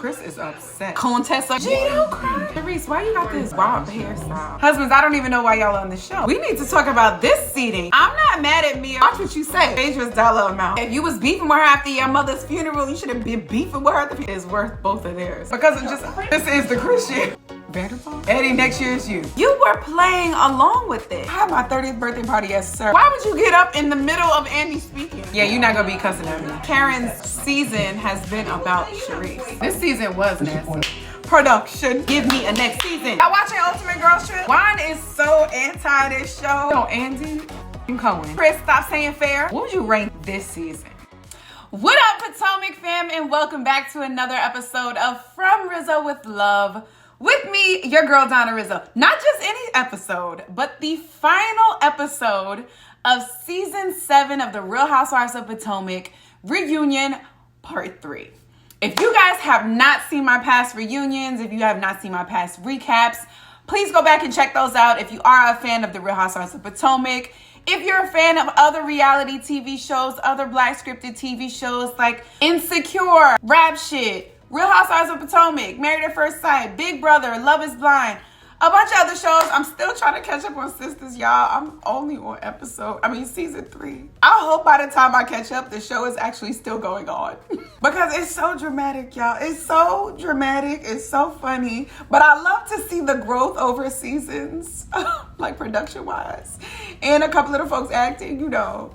Chris is upset. Contessa, G, don't cry. Therese, why you got this RHOP hairstyle? Husbands, I don't even know why y'all on the show. We need to talk about this seating. I'm not mad at me. Watch what you say. Dangerous dollar amount. If you was beefing with her after your mother's funeral, you should have been beefing with her at the funeral. It's worth both of theirs. Because it just, this is the Chris year. Vanderpump? Eddie, next year is you. You were playing along with it. I had my 30th birthday party, yes sir. Why would you get up in the middle of Andy speaking? Yeah, you're not gonna be cussing at me. Karen's season has been about Sharice. This season was nasty. Production, give me a next season. Y'all watching Ultimate Girls Trip? Juan is so anti this show. No, Andy and Cohen. Chris, stop saying fair. What would you rank this season? What up, Potomac fam, and welcome back to another episode of From Rizzo with Love. With me, your girl, Donna Rizzo. Not just any episode, but the final episode of Season 7 of The Real Housewives of Potomac Reunion Part 3. If you guys have not seen my past reunions, if you have not seen my past recaps, please go back and check those out. If you are a fan of The Real Housewives of Potomac, if you're a fan of other reality TV shows, other Black scripted TV shows like Insecure, Rap Shit, Real Housewives of Potomac, Married at First Sight, Big Brother, Love is Blind, a bunch of other shows. I'm still trying to catch up on Sisters, y'all. I'm only on season 3. I hope by the time I catch up, the show is actually still going on. Because it's so dramatic, y'all. It's so dramatic. It's so funny. But I love to see the growth over seasons, like production-wise. And a couple of the folks acting, you know.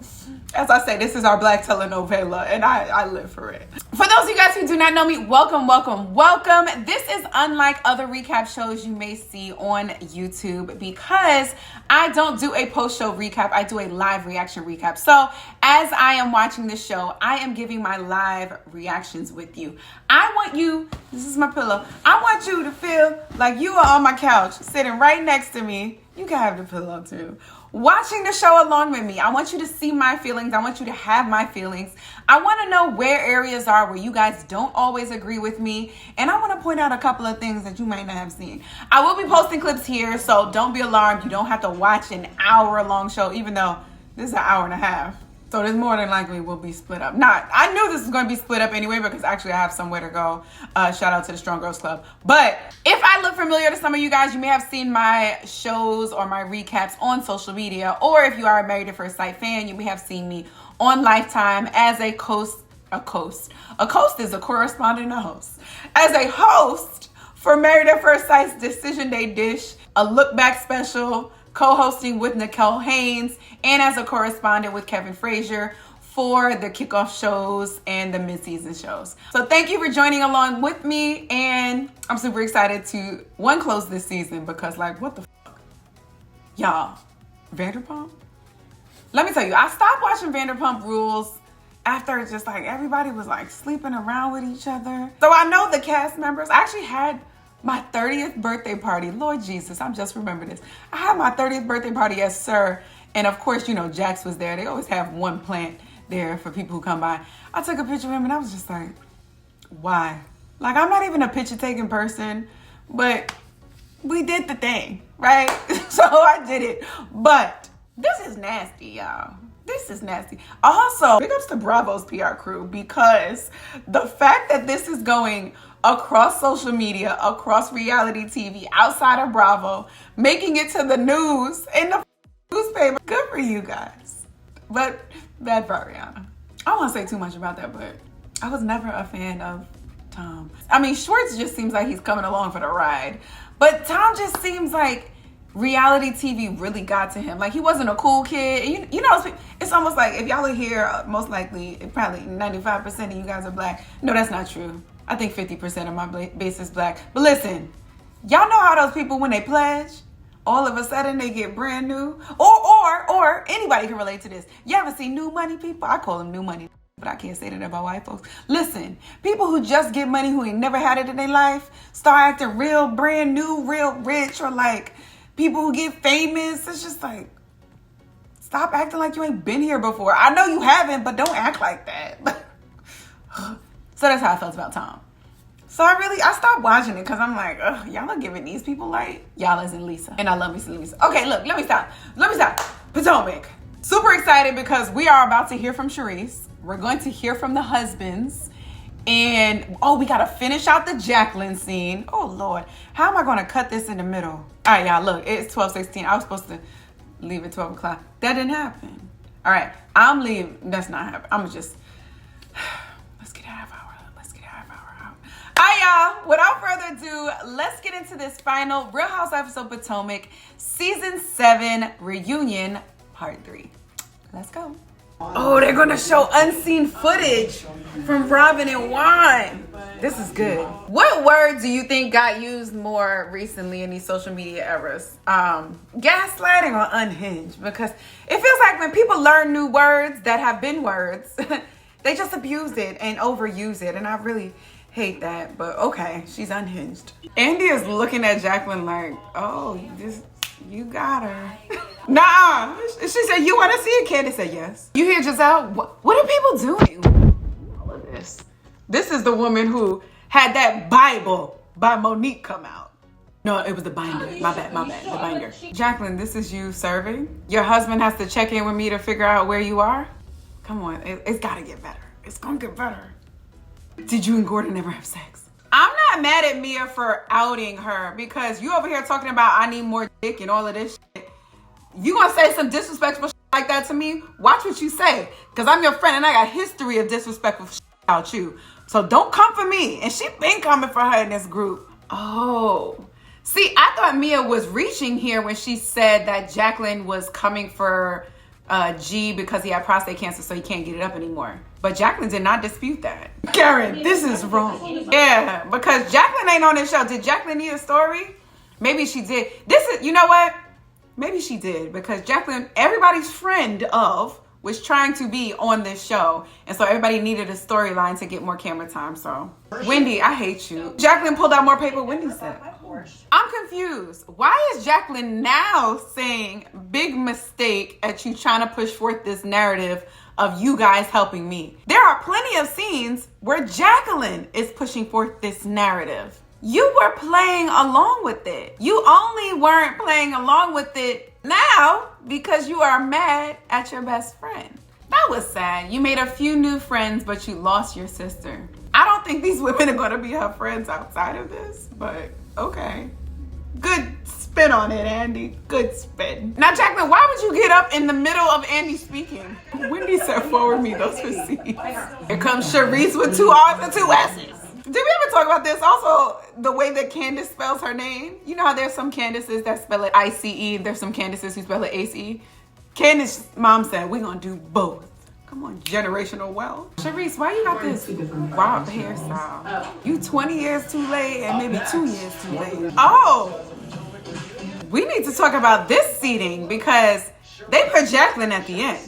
As I say, this is our Black telenovela, and I live for it. For those of you guys who do not know me, welcome, welcome, welcome. This is unlike other recap shows you may see on YouTube because I don't do a post-show recap. I do a live reaction recap. So as I am watching the show, I am giving my live reactions with you. I want you, this is my pillow, I want you to feel like you are on my couch, sitting right next to me. You can have the pillow too. Watching the show along with me. I want you to see my feelings. I want you to have my feelings. I want to know where areas are where you guys don't always agree with me. And I want to point out a couple of things that you might not have seen. I will be posting clips here, so don't be alarmed. You don't have to watch an hour-long show, even though this is an hour and a half. So this more than likely will be split up. I knew this was going to be split up anyway because actually I have somewhere to go. Shout out to the Strong Girls Club. But if I look familiar to some of you guys, you may have seen my shows or my recaps on social media. Or if you are a Married at First Sight fan, you may have seen me on Lifetime as a host. A host is a correspondent, a host. As a host for Married at First Sight's Decision Day Dish, a look back special, co-hosting with Nicole Haynes, and as a correspondent with Kevin Frazier for the kickoff shows and the mid-season shows. So thank you for joining along with me, and I'm super excited to, close this season because like, what the fuck? Y'all, Vanderpump? Let me tell you, I stopped watching Vanderpump Rules after just like everybody was like sleeping around with each other. So I know the cast members. I actually had my 30th birthday party. Lord Jesus, I'm just remembering this. I had my 30th birthday party, yes sir. And of course, you know, Jax was there. They always have one plant there for people who come by. I took a picture of him and I was just like, why? Like, I'm not even a picture taking person, but we did the thing, right? So I did it. But this is nasty, y'all. This is nasty. Also, big ups to Bravo's PR crew because the fact that this is going across social media, across reality TV, outside of Bravo, making it to the news in the newspaper. Good for you guys. But bad for Ariana. I don't want to say too much about that, but I was never a fan of Tom. I mean, Schwartz just seems like he's coming along for the ride. But Tom just seems like reality TV really got to him. Like, he wasn't a cool kid. You know, it's almost like if y'all are here, most likely, probably 95% of you guys are Black. No, that's not true. I think 50% of my base is Black. But listen, y'all know how those people, when they pledge, all of a sudden they get brand new. Or anybody can relate to this. You ever see new money people? I call them new money, but I can't say that about white folks. Listen, people who just get money, who ain't never had it in their life, start acting real brand new, real rich, or like people who get famous. It's just like, stop acting like you ain't been here before. I know you haven't, but don't act like that. So that's how I felt about Tom. So I stopped watching it because I'm like, ugh, y'all are giving these people light. Y'all as in Lisa. And I love me some Lisa. Okay, look, let me stop. Potomac. Super excited because we are about to hear from Sharice. We're going to hear from the husbands. And, oh, we got to finish out the Jacqueline scene. Oh, Lord. How am I going to cut this in the middle? All right, y'all, look. It's 12:16. I was supposed to leave at 12 o'clock. That didn't happen. All right, I'm leaving. That's not happening. I'm going to just, let's get out of our out. All right, y'all. Without further ado, let's get into this final Real Housewives of Potomac Season 7 Reunion Part 3. Let's go. Oh, they're gonna show unseen footage from Robin and Juan. This is good. What word do you think got used more recently in these social media eras? Gaslighting or unhinged? Because it feels like when people learn new words that have been words, they just abuse it and overuse it. And I really hate that, but okay, she's unhinged. Andy is looking at Jacqueline like, oh, you got her. Nah, she said, you want to see it? Candace said yes. You hear Giselle? What are people doing? All of this. This is the woman who had that Bible by Monique come out. No, it was the binder. My bad, the binder. Jacqueline, this is you serving? Your husband has to check in with me to figure out where you are? Come on, it's gotta get better. It's gonna get better. Did you and Gordon ever have sex? I'm not mad at Mia for outing her because you over here talking about I need more dick and all of this shit. You gonna say some disrespectful shit like that to me? Watch what you say, because I'm your friend and I got history of disrespectful shit about you. So don't come for me. And she been coming for her in this group. Oh. See, I thought Mia was reaching here when she said that Jacqueline was coming for G because he had prostate cancer, so he can't get it up anymore. But Jacqueline did not dispute that. Karen, this is wrong. Yeah, because Jacqueline ain't on this show. Did Jacqueline need a story? Maybe she did. You know what? Maybe she did, because Jacqueline, everybody's friend of, was trying to be on this show. And so everybody needed a storyline to get more camera time. So, Wendy, I hate you. Jacqueline pulled out more paper, Wendy said. I'm confused. Why is Jacqueline now saying big mistake at you trying to push forth this narrative of you guys helping me? There are plenty of scenes where Jacqueline is pushing forth this narrative. You were playing along with it. You only weren't playing along with it now because you are mad at your best friend. That was sad. You made a few new friends, but you lost your sister. I don't think these women are going to be her friends outside of this, but okay. Good spin on it, Andy. Good spin. Now, Jacqueline, why would you get up in the middle of Andy speaking? Wendy said, forward me those receipts. Here comes Charisse with 2 R's and 2 S's. Did we ever talk about this? Also, the way that Candace spells her name. You know how there's some Candaces that spell it I-C-E. There's some Candaces who spell it A-C-E. Candace's mom said, we're going to do both. Come on, generational wealth. Charisse, why you got this wild hairstyle? You 20 years too late and maybe 2 years too late. Oh, we need to talk about this seating because they put Jacqueline at the end.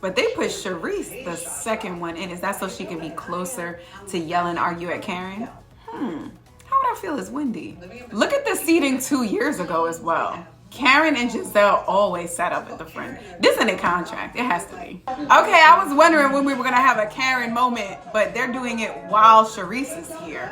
But they put Charisse, the second one, in. Is that so she can be closer to yell and argue at Karen? How would I feel as Wendy? Look at the seating 2 years ago as well. Karen and Giselle always sat up at the front. This in a contract. It has to be. Okay, I was wondering when we were going to have a Karen moment, but they're doing it while Charisse is here.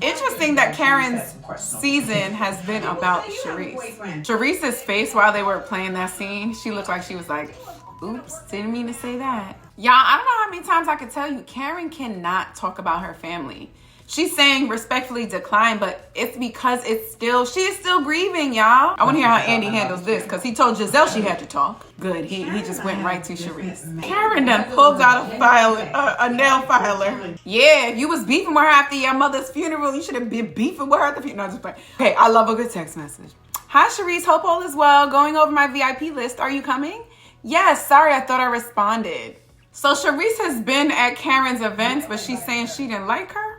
Interesting that Karen's season has been about Charisse. Charisse's face while they were playing that scene, she looked like she was like, oops, didn't mean to say that. Y'all, I don't know how many times I could tell you, Karen cannot talk about her family. She's saying respectfully decline, but it's because she is still grieving, y'all. I want to hear how Andy handles this, because he told Giselle she had to talk. Good, he just went right to Charisse. Karen done pulled out a nail filer. Yeah, if you was beefing with her after your mother's funeral, you should have been beefing with her at the funeral. No, just playing. Hey, I love a good text message. Hi, Charisse, hope all is well. Going over my VIP list. Are you coming? Yes, sorry, I thought I responded. So Charisse has been at Karen's events, but she's saying she didn't like her?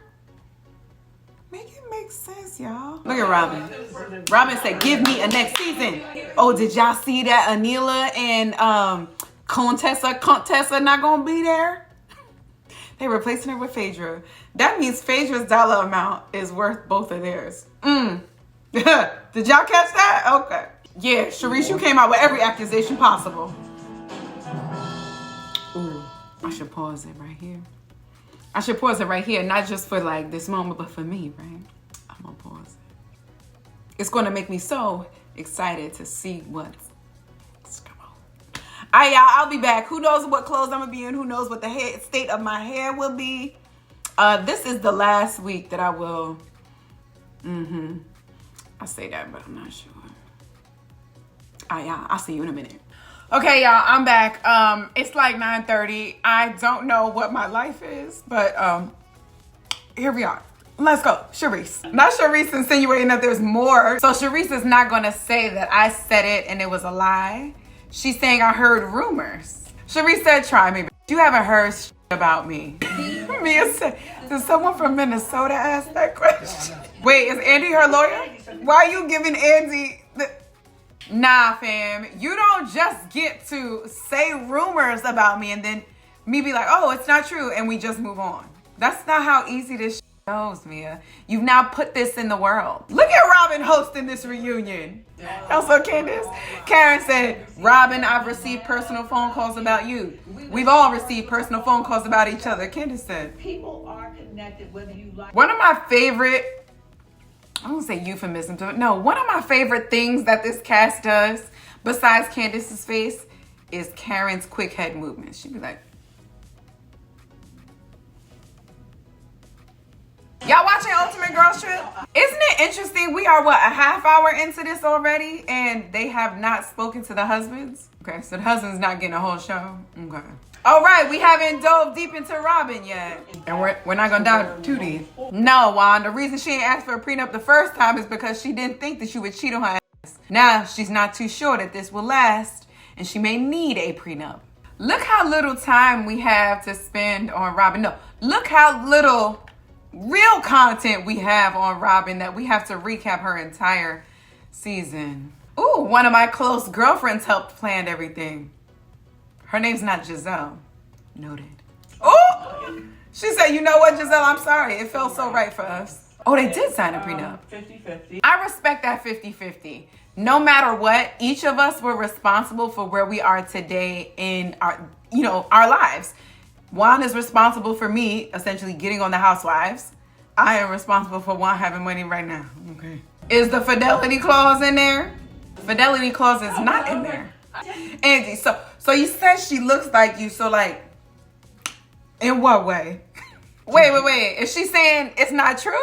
Makes sense, y'all. Look at Robin. Robin said, give me a next season. Oh, did y'all see that Anila and Contessa not gonna be there? They replacing her with Phaedra. That means Phaedra's dollar amount is worth both of theirs. Did y'all catch that? Okay. Yeah, Charisse, you came out with every accusation possible. Ooh, I should pause it right here. I should pause it right here, not just for like this moment, but for me, right? I'm gonna pause it. It's gonna make me so excited to see what's come on. All right, y'all, I'll be back. Who knows what clothes I'm gonna be in? Who knows what the state of my hair will be? This is the last week that I will. I say that, but I'm not sure. All right, y'all, I'll see you in a minute. Okay, y'all, I'm back. It's like 9:30. I don't know what my life is, but here we are. Let's go. Sharice. Not Sharice insinuating that there's more. So Sharice is not going to say that I said it and it was a lie. She's saying I heard rumors. Sharice said, try me. You haven't heard about me. Mia said, did someone from Minnesota ask that question? Wait, is Andy her lawyer? Why are you giving Andy the... Nah, fam. You don't just get to say rumors about me and then me be like, oh, it's not true. And we just move on. That's not how easy this goes, Mia. You've now put this in the world. Look at Robin hosting this reunion. Also, Candace. Karen said, Robin, I've received personal phone calls about you. We've all received personal phone calls about each other. Candace said. People are connected whether you like. One of my favorite, I don't say euphemisms, but no, one of my favorite things that this cast does, besides Candace's face, is Karen's quick head movements. She'd be like, y'all watching Ultimate Girls Trip? Isn't it interesting? We are, what, a half hour into this already, and they have not spoken to the husbands? Okay, so the husband's not getting a whole show? Okay. All right, we haven't dove deep into Robin yet. And we're not gonna dive too deep. No, Juan, the reason she ain't asked for a prenup the first time is because she didn't think that she would cheat on her ass. Now, she's not too sure that this will last, and she may need a prenup. Look how little time we have to spend on Robin. No, look how little real content we have on Robin that we have to recap her entire season. Ooh, one of my close girlfriends helped plan everything. Her name's not Giselle. Noted. Oh, she said, you know what, Giselle, I'm sorry. It felt so right for us. Oh, they did sign a prenup. 50-50. I respect that 50-50. No matter what, each of us were responsible for where we are today in our, our lives. Juan is responsible for me essentially getting on the Housewives. I am responsible for Juan having money right now. Okay. Is the fidelity clause in there? Fidelity clause is not in there. Angie, so you said she looks like you, so like, in what way? Wait. Is she saying it's not true?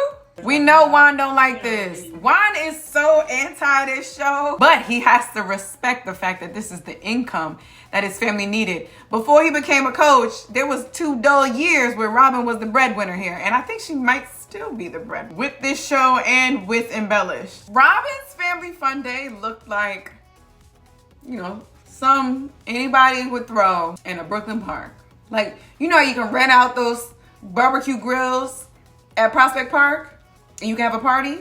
We know Juan don't like this. Juan is so anti this show, but he has to respect the fact that this is the income that his family needed. Before he became a coach, there was 2 dull years where Robin was the breadwinner here, and I think she might still be the bread with this show and with Embellished. Robin's family fun day looked like, anybody would throw in a Brooklyn Park. Like, you can rent out those barbecue grills at Prospect Park and you can have a party.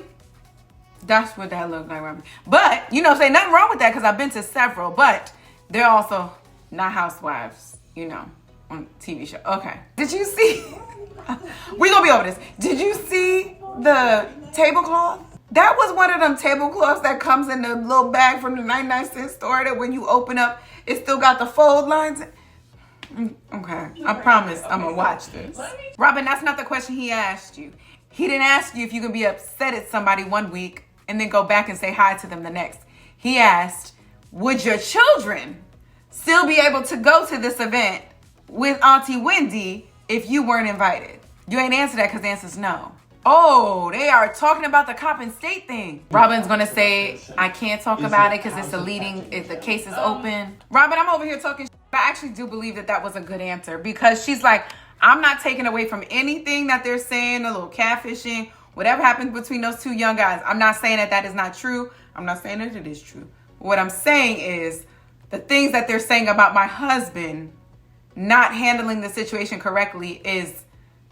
That's what that looked like, Robin. But, say nothing wrong with that because I've been to several, but they're also not housewives, on TV show. Okay. Did you see? We're going to be over this. Did you see the tablecloth? That was one of them tablecloths that comes in the little bag from the 99-cent store that when you open up, it still got the fold lines. Okay, I promise I'm gonna watch this. Robin, that's not the question he asked you. He didn't ask you if you can be upset at somebody one week and then go back and say hi to them the next. He asked, would your children still be able to go to this event with Auntie Wendy if you weren't invited? You ain't answer that because the answer's no. Oh, they are talking about the cop and state thing. Robin's gonna say, I can't talk about it because it's if the case is open. Robin, I'm over here talking shit. I actually do believe that was a good answer because she's like, I'm not taking away from anything that they're saying, a little catfishing, whatever happens between those 2 young guys. I'm not saying that is not true. I'm not saying that it is true. What I'm saying is the things that they're saying about my husband not handling the situation correctly is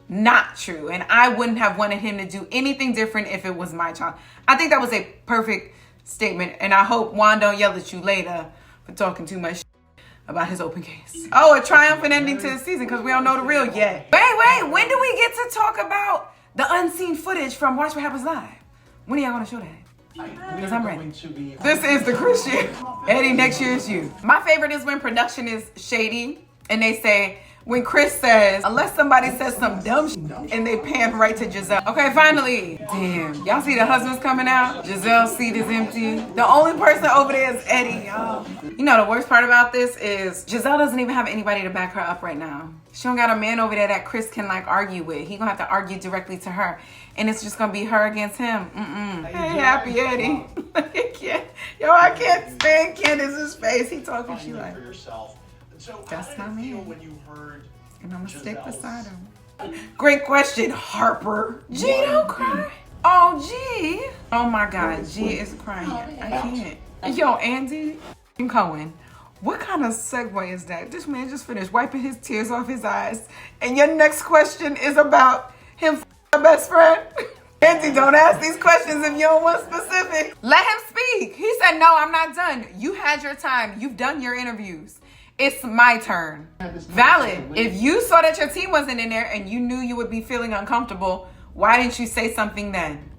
not true. And I wouldn't have wanted him to do anything different if it was my child. I think that was a perfect statement. And I hope Juan don't yell at you later for talking too much about his open case. Oh, a triumphant ending to the season because we don't know the real yet. Wait, when do we get to talk about the unseen footage from Watch What Happens Live? When are y'all gonna show that? Because I'm ready. This is the Christian. Eddie, next year is you. My favorite is when production is shady and they say, when Chris says, unless somebody says some dumb shit, and they pan right to Giselle. Okay, finally. Damn, y'all see the husbands coming out? Giselle's seat is empty. The only person over there is Eddie, y'all. You know the worst part about this is Giselle doesn't even have anybody to back her up right now. She don't got a man over there that Chris can like argue with. He gonna have to argue directly to her. And it's just gonna be her against him. Hey, happy Eddie. Yo, I can't stand Candace's face. He talking, she like, that's my man. And I'm gonna stick beside him. Great question, Harper. G, don't cry. Oh, G. Oh my God, G is crying. I can't. Yo, Andy Cohen. What kind of segue is that? This man just finished wiping his tears off his eyes. And your next question is about him f***ing best friend? Andy, don't ask these questions if you don't want specific. Let him speak. He said, no, I'm not done. You had your time. You've done your interviews. It's my turn. Valid. If you saw that your team wasn't in there and you knew you would be feeling uncomfortable, why didn't you say something then?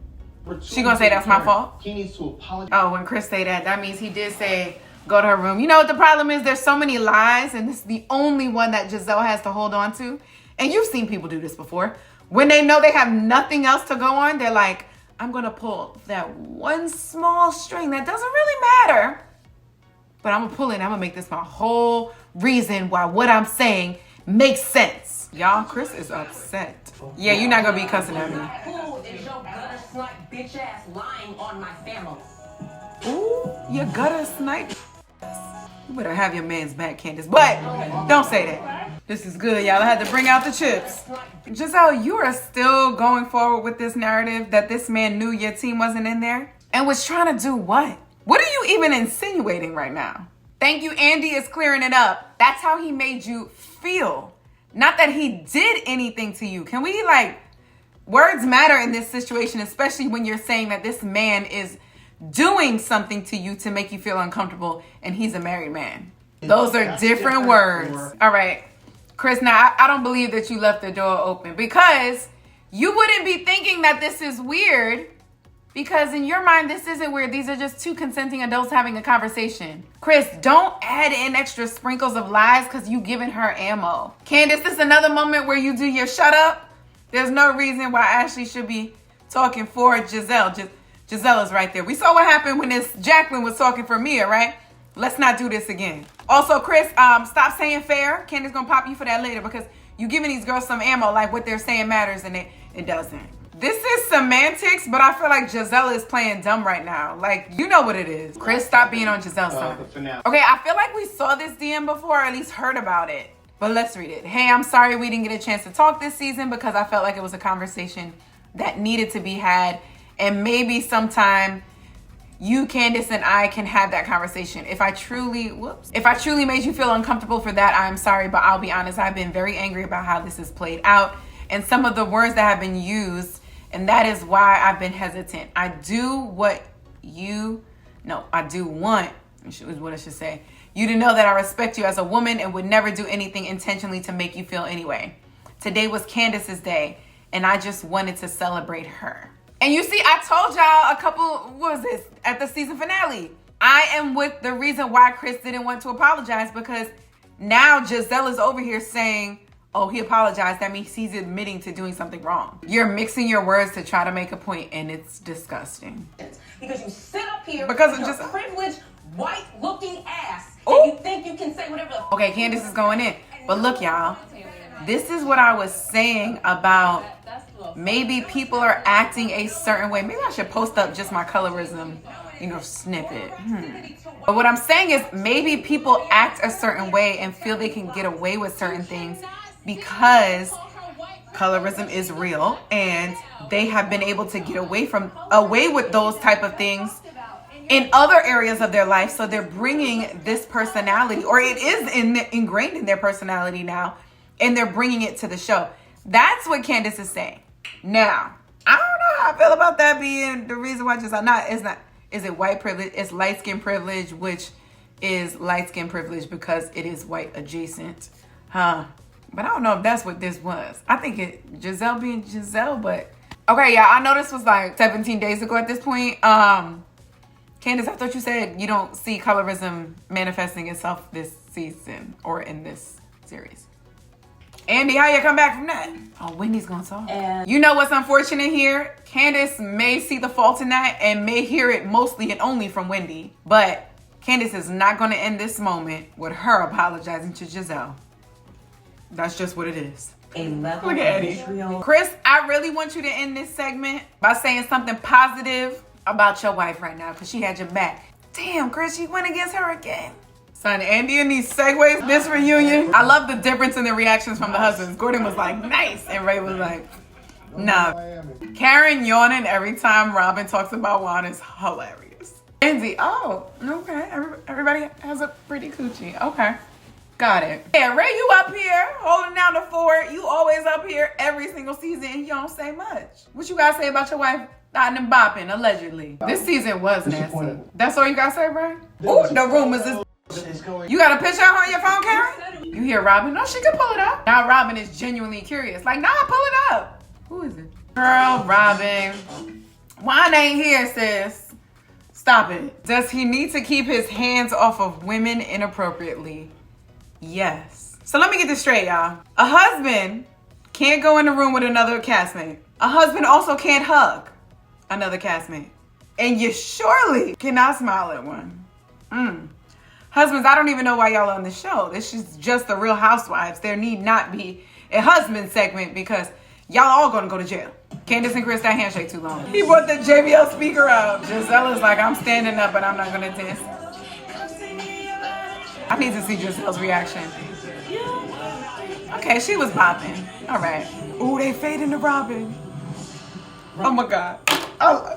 She gonna say that's my fault? He needs to apologize. Oh, when Chris say that, that means he did say, go to her room. You know what the problem is? There's so many lies, and this is the only one that Giselle has to hold on to. And you've seen people do this before. When they know they have nothing else to go on, they're like, I'm going to pull that one small string that doesn't really matter, but I'm going to pull it and I'm going to make this my whole reason why what I'm saying makes sense. Y'all, Chris is upset. Yeah, you're not going to be cussing at me. Who is your gutter snipe bitch ass lying on my family? Ooh, you gutter snipe. You better have your man's back, Candace. But don't say that. This is good, y'all. I had to bring out the chips. Giselle, you are still going forward with this narrative that this man knew your team wasn't in there and was trying to do what? What are you even insinuating right now? Thank you, Andy is clearing it up. That's how he made you feel. Not that he did anything to you. Can we words matter in this situation, especially when you're saying that this man is doing something to you to make you feel uncomfortable and he's a married man. Those are different words. All right, Chris, now I don't believe that you left the door open because you wouldn't be thinking that this is weird because in your mind, this isn't weird. These are just two consenting adults having a conversation. Chris, don't add in extra sprinkles of lies because you giving her ammo. Candace, this is another moment where you do your shut up. There's no reason why Ashley should be talking for Giselle. Giselle is right there. We saw what happened when this Jacqueline was talking for Mia, right? Let's not do this again. Also, Chris, stop saying fair. Candace gonna pop you for that later because you giving these girls some ammo like what they're saying matters and it doesn't. This is semantics, but I feel like Giselle is playing dumb right now. Like, you know what it is. Chris, stop being on Giselle's side. Okay, I feel like we saw this DM before, or at least heard about it. But let's read it. Hey, I'm sorry we didn't get a chance to talk this season because I felt like it was a conversation that needed to be had. And maybe sometime you, Candace, and I can have that conversation. If I truly made you feel uncomfortable for that, I'm sorry, but I'll be honest, I've been very angry about how this has played out and some of the words that have been used, and that is why I've been hesitant. I do want, is what I should say, you to know that I respect you as a woman and would never do anything intentionally to make you feel anyway. Today was Candace's day, and I just wanted to celebrate her. And you see, I told y'all at the season finale. I am with the reason why Chris didn't want to apologize because now Giselle is over here saying, oh, he apologized. That means he's admitting to doing something wrong. You're mixing your words to try to make a point, and it's disgusting. Because you sit up here because with of your privileged, white-looking ass, and you think you can say whatever the Okay, Candace is going in. But look, y'all, this is what I was saying about maybe people are acting a certain way. Maybe I should post up just my colorism, snippet. But what I'm saying is maybe people act a certain way and feel they can get away with certain things because colorism is real and they have been able to get away with those type of things in other areas of their life. So they're bringing this personality, or it is ingrained in their personality now, and they're bringing it to the show. That's what Candace is saying. Now, I don't know how I feel about that being the reason why is it white privilege? It's light skin privilege, which is light skin privilege because it is white adjacent. But I don't know if that's what this was. I think Giselle being Giselle, but okay, yeah, I know this was like 17 days ago at this point. Candace, I thought you said you don't see colorism manifesting itself this season or in this series. Andy, how you come back from that? Oh, Wendy's gonna talk. And you know what's unfortunate here? Candace may see the fault in that and may hear it mostly and only from Wendy. But Candace is not gonna end this moment with her apologizing to Giselle. That's just what it is. a level Look of at Eddie. vitriol. Chris, I really want you to end this segment by saying something positive about your wife right now, because she had your back. Damn, Chris, you went against her again. Son, Andy and these segues, this reunion. I love the difference in the reactions from the husbands. Gordon was like, nice. And Ray was like, nah. Karen yawning every time Robin talks about Juan is hilarious. Andy, oh, okay. Everybody has a pretty coochie. Okay. Got it. Yeah, Ray, you up here holding down the fort. You always up here every single season and you don't say much. What you gotta say about your wife dotting and bopping, allegedly? This season was nasty. That's all you gotta say, Ray? Oh, the rumors is... You got a picture on your phone, Karen? You hear Robin? No, she can pull it up. Now Robin is genuinely curious. Like, nah, pull it up. Who is it? Girl, Robin. Juan ain't here, sis. Stop it. Does he need to keep his hands off of women inappropriately? Yes. So let me get this straight, y'all. A husband can't go in the room with another castmate. A husband also can't hug another castmate. And you surely cannot smile at one. Husbands, I don't even know why y'all on this show. This is just the Real Housewives. There need not be a husband segment because y'all all gonna go to jail. Candace and Chris, that handshake too long. He brought the JBL speaker out. Giselle is like, I'm standing up, but I'm not gonna dance. I need to see Giselle's reaction. Okay, she was bopping. All right. Ooh, they fading to Robin. Oh my God. Oh,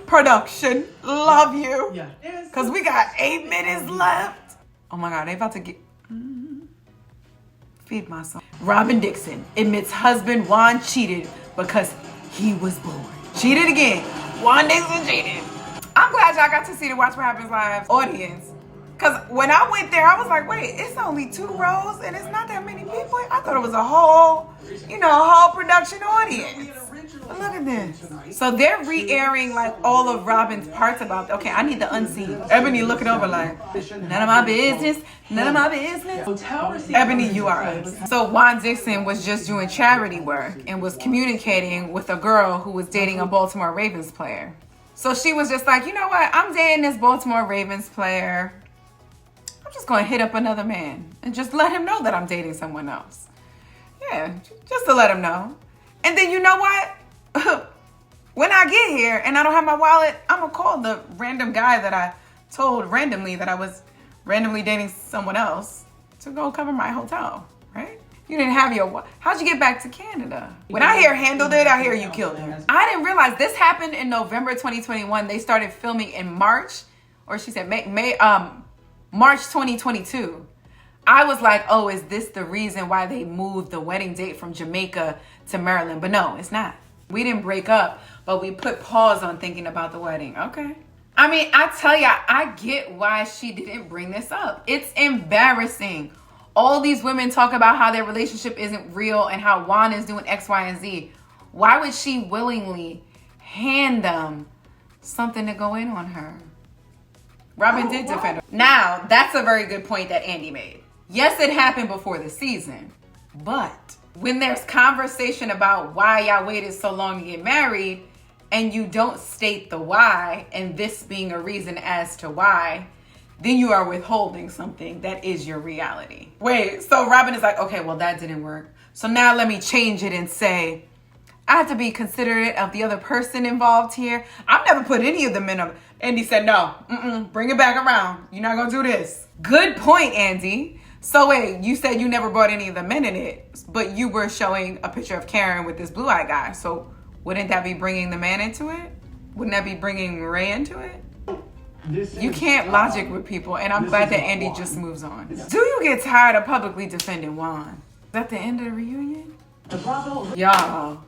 production, love you. Yeah. Because we got 8 minutes left. Oh my God, they about to get... Feed my son. Robin Dixon admits husband Juan cheated because he was bored. Cheated again. Juan Dixon cheated. I'm glad y'all got to see the Watch What Happens Live audience. Because when I went there, I was like, wait, it's only 2 rows and it's not that many people. I thought it was a whole, a whole production audience. But look at this. So they're re-airing like all of Robin's parts about, okay, I need the unseen. Ebony looking over like, none of my business, none of my business. Ebony, you are us. So Juan Dixon was just doing charity work and was communicating with a girl who was dating a Baltimore Ravens player. So she was just like, you know what? I'm dating this Baltimore Ravens player. I'm just going to hit up another man and just let him know that I'm dating someone else. Yeah, just to let him know. And then you know what? When I get here and I don't have my wallet, I'm going to call the random guy that I told randomly that I was randomly dating someone else to go cover my hotel, right? You didn't have your... How'd you get back to Canada? When I hear handled it, I hear you killed him. I didn't realize this happened in November 2021. They started filming in March, or she said March 2022. I was like, oh, is this the reason why they moved the wedding date from Jamaica to Maryland? But no, it's not. We didn't break up, but we put pause on thinking about the wedding. Okay. I mean, I tell ya, I get why she didn't bring this up. It's embarrassing. All these women talk about how their relationship isn't real and how Juan is doing X, Y, and Z. Why would she willingly hand them something to go in on her? Robin did defend her. Now, that's a very good point that Andy made. Yes, it happened before the season, but when there's conversation about why y'all waited so long to get married and you don't state the why, and this being a reason as to why, then you are withholding something that is your reality. Wait, so Robin is like, okay, well, that didn't work. So now let me change it and say, I have to be considerate of the other person involved here. I've never put any of them in a... Andy said, no, bring it back around. You're not going to do this. Good point, Andy. So wait, you said you never brought any of the men in it, but you were showing a picture of Karen with this blue-eyed guy. So wouldn't that be bringing the man into it? Wouldn't that be bringing Ray into it? You can't logic with people, and I'm glad that Andy just moves on. Do you get tired of publicly defending Juan? Is that the end of the reunion? Y'all,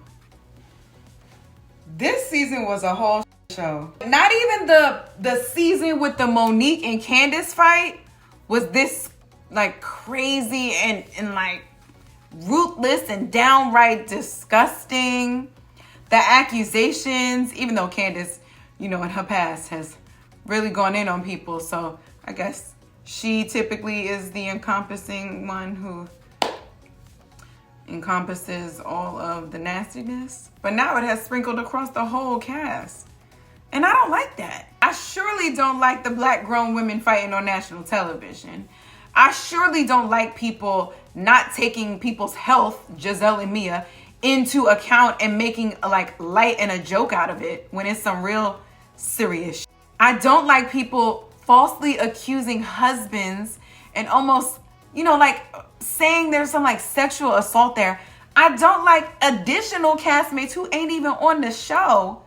this season was a whole show. Not even the season with the Monique and Candace fight was this like crazy and like ruthless and downright disgusting. The accusations, even though Candace, in her past has really gone in on people. So I guess she typically is the encompassing one who encompasses all of the nastiness. But now it has sprinkled across the whole cast. And I don't like that. I surely don't like the black grown women fighting on national television. I surely don't like people not taking people's health, Giselle and Mia, into account and making like light and a joke out of it when it's some real serious shit. I don't like people falsely accusing husbands and almost, like saying there's some like sexual assault there. I don't like additional castmates who ain't even on the show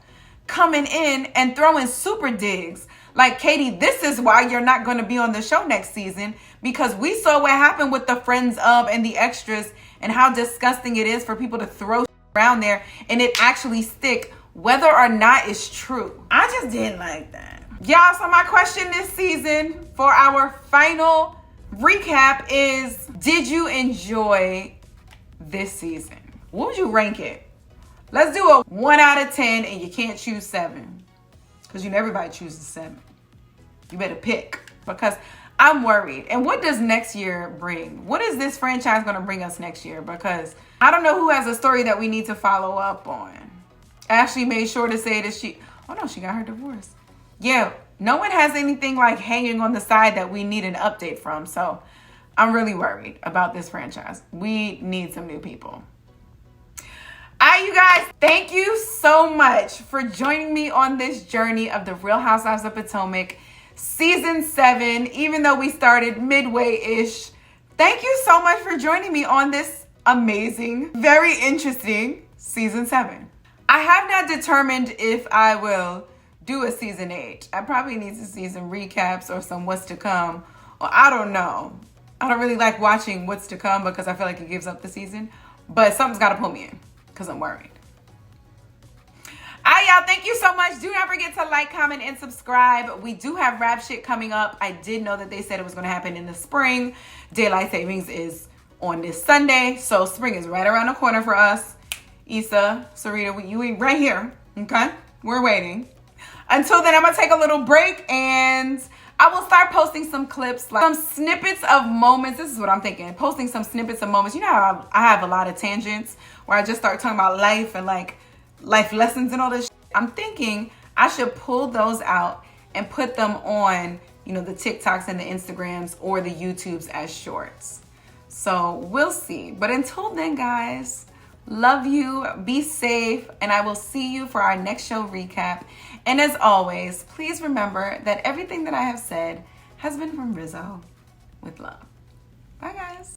coming in and throwing super digs. Like, Katie, this is why you're not going to be on the show next season, because we saw what happened with the friends of and the extras and how disgusting it is for people to throw around there and it actually stick, whether or not it's true. I just didn't like that. Y'all, so my question this season for our final recap is, did you enjoy this season? What would you rank it? Let's do a 1 out of 10 and you can't choose 7. Because everybody chooses 7. You better pick, because I'm worried. And what does next year bring? What is this franchise going to bring us next year? Because I don't know who has a story that we need to follow up on. Ashley made sure to say that she got her divorce. Yeah, no one has anything like hanging on the side that we need an update from. So I'm really worried about this franchise. We need some new people. All right, you guys, thank you so much for joining me on this journey of the Real Housewives of Potomac season 7, even though we started midway-ish. Thank you so much for joining me on this amazing, very interesting season 7. I have not determined if I will do a season 8. I probably need to see some recaps or some what's to come. Or I don't know. I don't really like watching what's to come because I feel like it gives up the season. But something's got to pull me in, because I'm worried. All right, y'all, thank you so much. Do not forget to like, comment, and subscribe. We do have rap shit coming up. I did know that they said it was going to happen in the spring. Daylight savings is on this Sunday, so spring is right around the corner for us. Issa, Sarita, you right here, okay? We're waiting. Until then, I'm going to take a little break, and I will start posting some clips, like some snippets of moments. This is what I'm thinking. Posting some snippets of moments. You know how I have a lot of tangents where I just start talking about life and like life lessons and all this shit. I'm thinking I should pull those out and put them on, the TikToks and the Instagrams or the YouTubes as shorts. So we'll see. But until then, guys, love you, be safe, and I will see you for our next show recap. And as always, please remember that everything that I have said has been from Rizzo with love. Bye, guys.